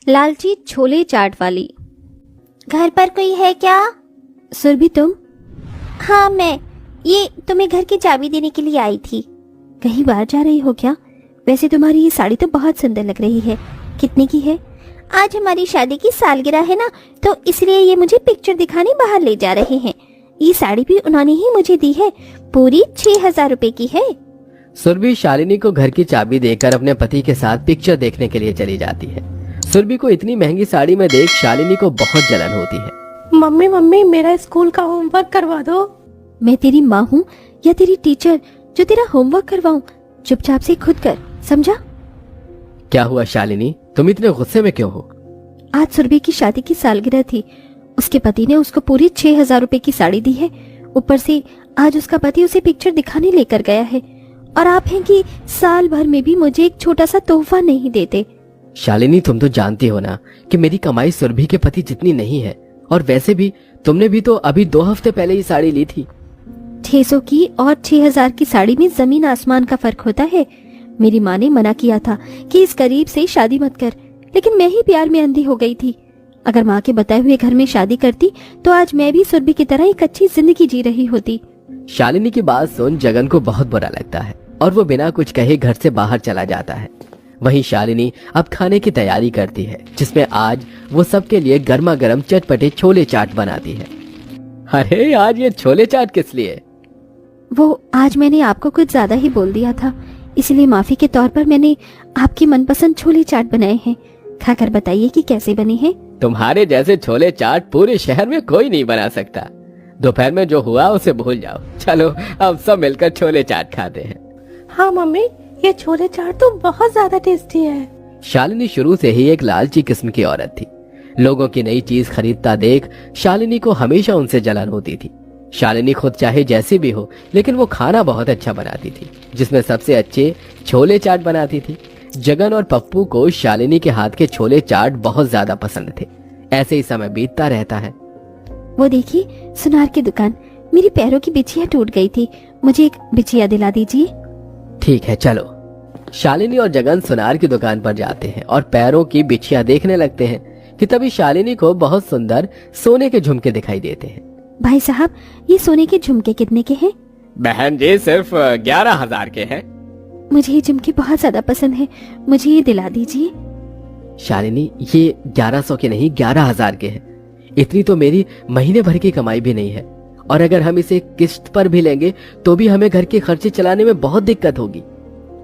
लालची छोले चाट वाली। घर पर कोई है क्या? सुरभि तुम? हाँ मैं, ये तुम्हें घर की चाबी देने के लिए आई थी। कहीं बाहर जा रही हो क्या? वैसे तुम्हारी ये साड़ी तो बहुत सुंदर लग रही है। कितने की है? आज हमारी शादी की सालगिरह है ना, तो इसलिए ये मुझे पिक्चर दिखाने बाहर ले जा रहे हैं। ये साड़ी भी उन्होंने ही मुझे दी है, पूरी 6,000 रुपए की है। सुरभि शालिनी को घर की चाबी देकर अपने पति के साथ पिक्चर देखने के लिए चली जाती है। सुरभि को इतनी महंगी साड़ी में देख शालिनी को बहुत जलन होती है। मम्मी मम्मी मेरा स्कूल का होमवर्क करवा दो। मैं तेरी माँ हूँ या तेरी टीचर जो तेरा होमवर्क करवाऊँ? चुपचाप से खुद कर, समझा? क्या हुआ शालिनी, तुम इतने गुस्से में क्यों हो? आज सुरभि की शादी की सालगिरह थी। उसके पति ने उसको पूरी 6,000 रुपए की साड़ी दी है। ऊपर से आज उसका पति उसे पिक्चर दिखाने लेकर गया है, और आप हैं कि साल भर में भी मुझे एक छोटा सा तोहफा नहीं देते। शालिनी तुम तो जानती हो ना कि मेरी कमाई सुरभि के पति जितनी नहीं है, और वैसे भी तुमने भी तो अभी 2 हफ्ते पहले ही साड़ी ली थी। 600 की और 6,000 की साड़ी में जमीन आसमान का फर्क होता है। मेरी माँ ने मना किया था कि इस गरीब से शादी मत कर, लेकिन मैं ही प्यार में अंधी हो गई थी। अगर माँ के बताए हुए घर में शादी करती तो आज मैं भी सुरभि की तरह एक अच्छी जिंदगी जी रही होती। शालिनी की बात सुन जगन को बहुत बुरा लगता है और वो बिना कुछ कहे घर से बाहर चला जाता है। वहीं शालिनी अब खाने की तैयारी करती है, जिसमें आज वो सबके लिए गर्मा गर्म चटपटे छोले चाट बनाती है। अरे आज ये छोले चाट किस लिए? वो आज मैंने आपको कुछ ज्यादा ही बोल दिया था, इसलिए माफी के तौर पर मैंने आपकी मनपसंद छोले चाट बनाए हैं। खाकर बताइए कि कैसे बने हैं। तुम्हारे जैसे छोले चाट पूरे शहर में कोई नहीं बना सकता। दोपहर में जो हुआ उसे भूल जाओ। चलो अब सब मिलकर छोले चाट खाते हैं। हाँ मम्मी, ये छोले चाट तो बहुत ज्यादा टेस्टी है। शालिनी शुरू से ही एक लालची किस्म की औरत थी। लोगों की नई चीज खरीदता देख शालिनी को हमेशा उनसे जलन होती थी। शालिनी खुद चाहे जैसी भी हो, लेकिन वो खाना बहुत अच्छा बनाती थी, जिसमें सबसे अच्छे छोले चाट बनाती थी। जगन और पप्पू को शालिनी के हाथ के छोले चाट बहुत ज्यादा पसंद थे। ऐसे ही समय बीतता रहता है। वो देखिए सुनार की दुकान, मेरी पैरों की बिछिया टूट गई थी, मुझे एक बिछिया दिला दीजिए। ठीक है चलो। शालिनी और जगन सुनार की दुकान पर जाते हैं और पैरों की बिछिया देखने लगते हैं कि तभी शालिनी को बहुत सुंदर सोने के झुमके दिखाई देते हैं। भाई साहब, ये सोने के झुमके कितने के हैं? बहन जी सिर्फ 11,000 के हैं। मुझे ये झुमके बहुत ज्यादा पसंद है, मुझे ये दिला दीजिए। शालिनी ये 1100 के नहीं 11,000 के हैं। इतनी तो मेरी महीने भर की कमाई भी नहीं है, और अगर हम इसे किस्त पर भी लेंगे तो भी हमें घर के खर्चे चलाने में बहुत दिक्कत होगी।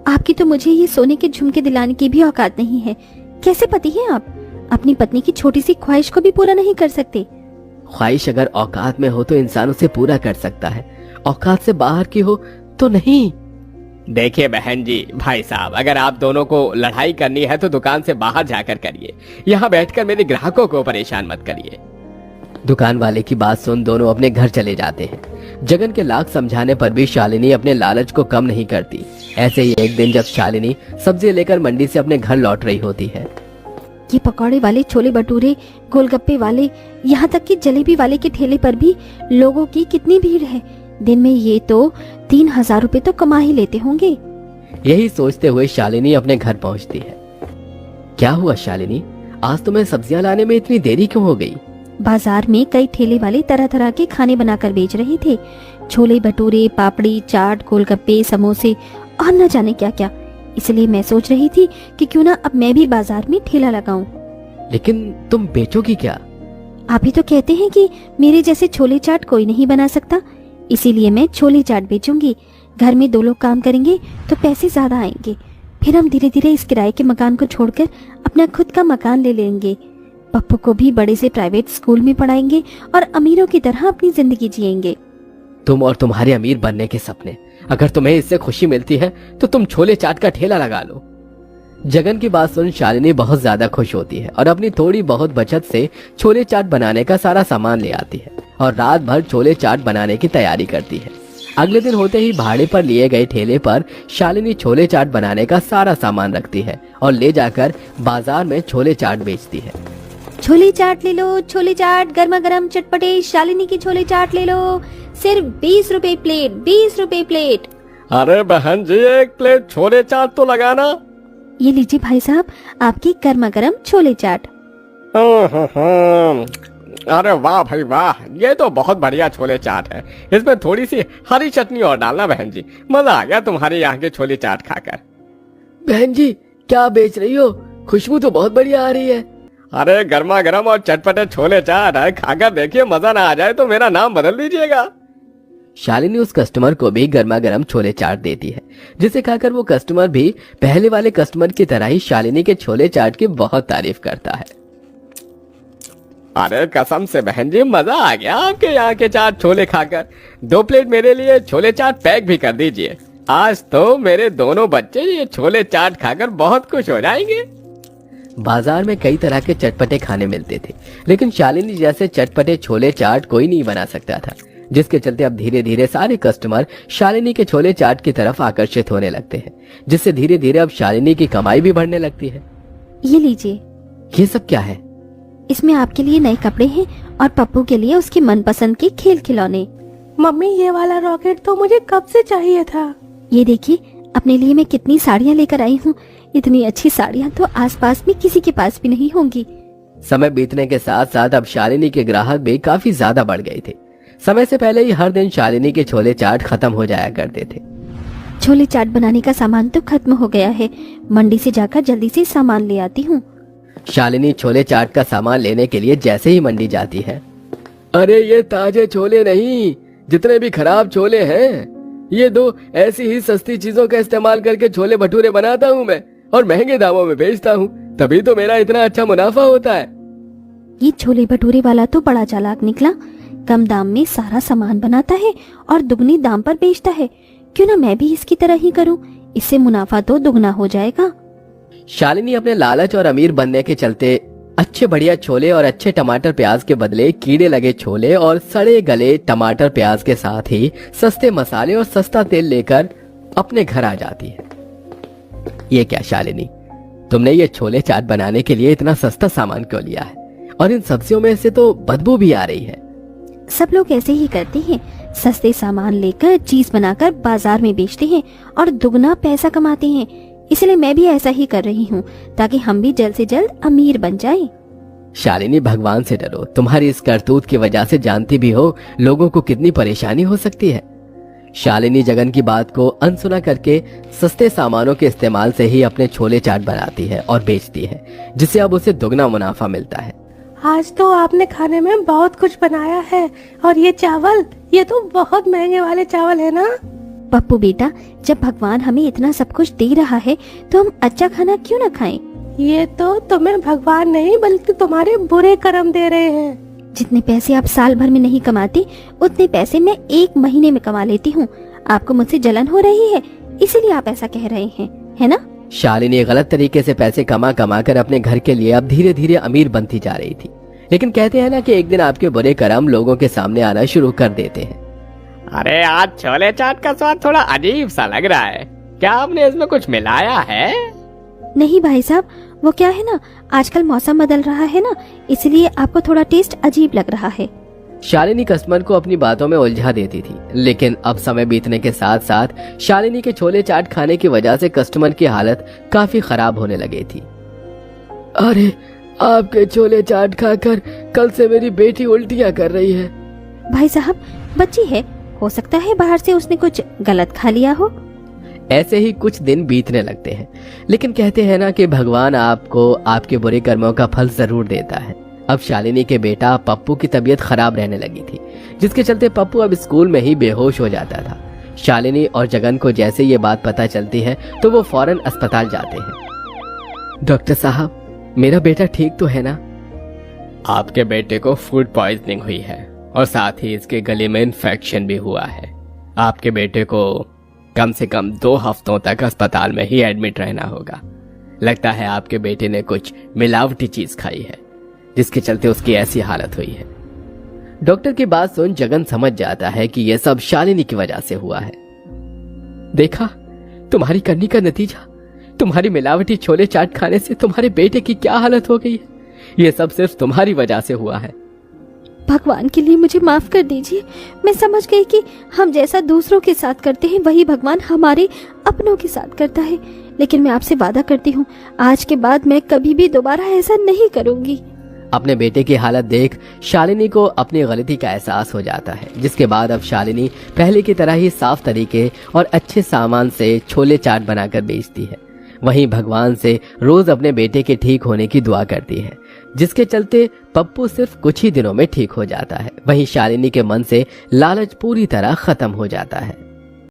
आपकी तो मुझे ये सोने के झुमके दिलाने की भी औकात नहीं है। कैसे पति हैं आप? अपनी पत्नी की छोटी सी ख्वाहिश को भी पूरा नहीं कर सकते। ख्वाहिश अगर औकात में हो तो इंसान उसे पूरा कर सकता है, औकात से बाहर की हो तो नहीं। देखिए बहन जी, भाई साहब, अगर आप दोनों को लड़ाई करनी है तो दुकान से बाहर जाकर करिए। यहाँ बैठकर मेरे ग्राहकों को परेशान मत करिए। दुकान वाले की बात सुन दोनों अपने घर चले जाते हैं। जगन के लाख समझाने पर भी शालिनी अपने लालच को कम नहीं करती। ऐसे ही एक दिन जब शालिनी सब्जी लेकर मंडी से अपने घर लौट रही होती है। ये पकौड़े वाले, छोले भटूरे, गोलगप्पे वाले, यहाँ तक कि जलेबी वाले के ठेले पर भी लोगों की कितनी भीड़ है। दिन में ये तो 3,000 रुपए तो कमा ही लेते होंगे। यही सोचते हुए शालिनी अपने घर पहुँचती है। क्या हुआ शालिनी, आज तुम्हें सब्जियां लाने में इतनी देरी क्यों हो गई? बाजार में कई ठेले वाले तरह तरह के खाने बनाकर बेच रहे थे। छोले भटूरे, पापड़ी चाट, गोलगप्पे, समोसे और न जाने क्या क्या। इसलिए मैं सोच रही थी कि क्यों ना अब मैं भी बाजार में ठेला लगाऊं। लेकिन तुम बेचोगी क्या? आप ही तो कहते हैं कि मेरे जैसे छोले चाट कोई नहीं बना सकता, इसीलिए मैं छोले चाट बेचूंगी। घर में 2 लोग काम करेंगे तो पैसे ज्यादा आएंगे। फिर हम धीरे धीरे इस किराए के मकान को छोड़कर अपना खुद का मकान ले लेंगे। पप्पू को भी बड़े से प्राइवेट स्कूल में पढ़ाएंगे और अमीरों की तरह अपनी जिंदगी जिएंगे। तुम और तुम्हारे अमीर बनने के सपने, अगर तुम्हें इससे खुशी मिलती है तो तुम छोले चाट का ठेला लगा लो। जगन की बात सुन शालिनी बहुत ज्यादा खुश होती है और अपनी थोड़ी बहुत बचत से छोले चाट बनाने का सारा सामान ले आती है और रात भर छोले चाट बनाने की तैयारी करती है। अगले दिन होते ही भाड़े पर लिए गए ठेले पर शालिनी छोले चाट बनाने का सारा सामान रखती है और ले जाकर बाजार में छोले चाट बेचती है। छोले चाट ले लो, छोले चाट, गर्मा गर्म चटपटे शालिनी की छोले चाट ले लो, सिर्फ 20 रुपए प्लेट, 20 रुपए प्लेट। अरे बहन जी, एक प्लेट छोले चाट तो लगाना। ये लीजिए भाई साहब, आपकी गर्मा गर्म छोले चाट। अरे वाह भाई वाह, ये तो बहुत बढ़िया छोले चाट है। इसमें थोड़ी सी हरी चटनी और डालना बहन जी, मजा आ गया तुम्हारे यहाँ के छोले चाट खाकर। बहन जी क्या बेच रही हो? खुशबू तो बहुत बढ़िया आ रही है। अरे गर्मा गर्म और चटपटे छोले चाट है, खाकर देखिए, मजा ना आ जाए तो मेरा नाम बदल दीजिएगा। शालिनी उस कस्टमर को भी गर्मा गर्म छोले चाट देती है, जिसे खाकर वो कस्टमर भी पहले वाले कस्टमर की तरह ही शालिनी के छोले चाट की बहुत तारीफ करता है। अरे कसम से बहन जी, मजा आ गया आपके यहाँ के चाट छोले खाकर। 2 प्लेट मेरे लिए छोले चाट पैक भी कर दीजिए। आज तो मेरे दोनों बच्चे ये छोले चाट खाकर बहुत खुश हो जाएंगे। बाजार में कई तरह के चटपटे खाने मिलते थे, लेकिन शालिनी जैसे चटपटे छोले चाट कोई नहीं बना सकता था, जिसके चलते अब धीरे धीरे सारे कस्टमर शालिनी के छोले चाट की तरफ आकर्षित होने लगते हैं, जिससे धीरे धीरे अब शालिनी की कमाई भी बढ़ने लगती है। ये लीजिए, ये सब क्या है? इसमें आपके लिए नए कपड़े हैं और पप्पू के लिए उसके मनपसंद के खेल खिलौने। मम्मी ये वाला रॉकेट तो मुझे कब से चाहिए था। ये देखिए, अपने लिए मैं कितनी साड़ियाँ लेकर आई हूँ। इतनी अच्छी साड़ियाँ तो आसपास में किसी के पास भी नहीं होंगी। समय बीतने के साथ साथ अब शालिनी के ग्राहक भी काफी ज्यादा बढ़ गए थे। समय से पहले ही हर दिन शालिनी के छोले चाट खत्म हो जाया करते थे। छोले चाट बनाने का सामान तो खत्म हो गया है, मंडी से जाकर जल्दी से सामान ले आती हूँ। शालिनी छोले चाट का सामान लेने के लिए जैसे ही मंडी जाती है, अरे ये ताजे छोले नहीं, जितने भी खराब छोले हैं, ये 2 ऐसी ही सस्ती चीजों का इस्तेमाल करके छोले भटूरे बनाता हूँ मैं और महंगे दामों में बेचता हूँ, तभी तो मेरा इतना अच्छा मुनाफा होता है। ये छोले भटूरे वाला तो बड़ा चालाक निकला, कम दाम में सारा सामान बनाता है और दुगनी दाम पर बेचता है। क्यों ना मैं भी इसकी तरह ही करूं, इससे मुनाफा तो दुगना हो जाएगा। शालिनी अपने लालच और अमीर बनने के चलते अच्छे बढ़िया छोले और अच्छे टमाटर प्याज के बदले कीड़े लगे छोले और सड़े गले टमाटर प्याज के साथ ही सस्ते मसाले और सस्ता तेल लेकर अपने घर आ जाती है। ये क्या शालिनी, तुमने ये छोले चाट बनाने के लिए इतना सस्ता सामान क्यों लिया है? और इन सब्जियों में से तो बदबू भी आ रही है। सब लोग ऐसे ही करते हैं, सस्ते सामान लेकर चीज बनाकर बाजार में बेचते हैं और दुगना पैसा कमाते हैं। इसलिए मैं भी ऐसा ही कर रही हूँ, ताकि हम भी जल्द से जल्द अमीर बन जाएं। शालिनी भगवान से डरो, तुम्हारी इस करतूत की वजह से जानती भी हो लोगों को कितनी परेशानी हो सकती है। शालिनी जगन की बात को अनसुना करके सस्ते सामानों के इस्तेमाल से ही अपने छोले चाट बनाती है और बेचती है, जिससे अब उसे दुगना मुनाफा मिलता है। आज तो आपने खाने में बहुत कुछ बनाया है, और ये चावल, ये तो बहुत महंगे वाले चावल है ना। पप्पू बेटा, जब भगवान हमें इतना सब कुछ दे रहा है तो हम अच्छा खाना क्यों ना खाएं? ये तो तुम्हें भगवान नहीं बल्कि तुम्हारे बुरे कर्म दे रहे हैं। जितने पैसे आप साल भर में नहीं कमाते, उतने पैसे मैं 1 महीने में कमा लेती हूँ। आपको मुझसे जलन हो रही है, इसीलिए आप ऐसा कह रहे हैं, है ना? शालिनी गलत तरीके से पैसे कमा कमा कर अपने घर के लिए अब धीरे धीरे अमीर बनती जा रही थी, लेकिन कहते हैं ना कि एक दिन आपके बुरे कर्म लोगों के सामने आना शुरू कर देते हैं। अरे आज छोले चाट का स्वाद थोड़ा अजीब सा लग रहा है, क्या आपने इसमें कुछ मिलाया है? नहीं भाई साहब, वो क्या है ना, आजकल मौसम बदल रहा है ना, इसलिए आपको थोड़ा टेस्ट अजीब लग रहा है। शालिनी कस्टमर को अपनी बातों में उलझा देती थी, लेकिन अब समय बीतने के साथ साथ शालिनी के छोले चाट खाने की वजह से कस्टमर की हालत काफी खराब होने लगी थी। अरे आपके छोले चाट खाकर कल से मेरी बेटी उल्टियां कर रही है। भाई साहब, बच्ची है, हो सकता है बाहर से उसने कुछ गलत खा लिया हो। ऐसे ही कुछ दिन बीतने लगते हैं, लेकिन कहते हैं ना कि भगवान आपको आपके बुरे कर्मों का फल जरूर देता है। अब शालिनी के बेटा पप्पू की तबीयत खराब रहने लगी थी, जिसके चलते पप्पू अब स्कूल में ही बेहोश हो जाता था। शालिनी और जगन को जैसे ये बात पता चलती है तो वो फौरन अस्पताल जाते हैं। डॉक्टर साहब, मेरा बेटा ठीक तो है ना? आपके बेटे को फूड पॉइजनिंग हुई है और साथ ही इसके गले में इन्फेक्शन भी हुआ है। आपके बेटे को कम से कम 2 हफ्तों तक अस्पताल में ही एडमिट रहना होगा। लगता है आपके बेटे ने कुछ मिलावटी चीज खाई है, जिसके चलते उसकी ऐसी हालत हुई है। डॉक्टर की बात सुन जगन समझ जाता है कि यह सब शालिनी की वजह से हुआ है। देखा, तुम्हारी करनी का नतीजा, तुम्हारी मिलावटी छोले चाट खाने से तुम्हारे बेटे की क्या हालत हो गई है। यह सब सिर्फ तुम्हारी वजह से हुआ है। भगवान के लिए मुझे माफ कर दीजिए। मैं समझ गई कि हम जैसा दूसरों के साथ करते हैं वही भगवान हमारे अपनों के साथ करता है। लेकिन मैं आपसे वादा करती हूँ, आज के बाद मैं कभी भी दोबारा ऐसा नहीं करूंगी। अपने बेटे की हालत देख शालिनी को अपनी गलती का एहसास हो जाता है, जिसके बाद अब शालिनी पहले की तरह ही साफ तरीके और अच्छे सामान से छोले चाट बनाकर बेचती है। वहीं भगवान से रोज अपने बेटे के ठीक होने की दुआ करती है, जिसके चलते पप्पू सिर्फ कुछ ही दिनों में ठीक हो जाता है। वहीं शालिनी के मन से लालच पूरी तरह खत्म हो जाता है।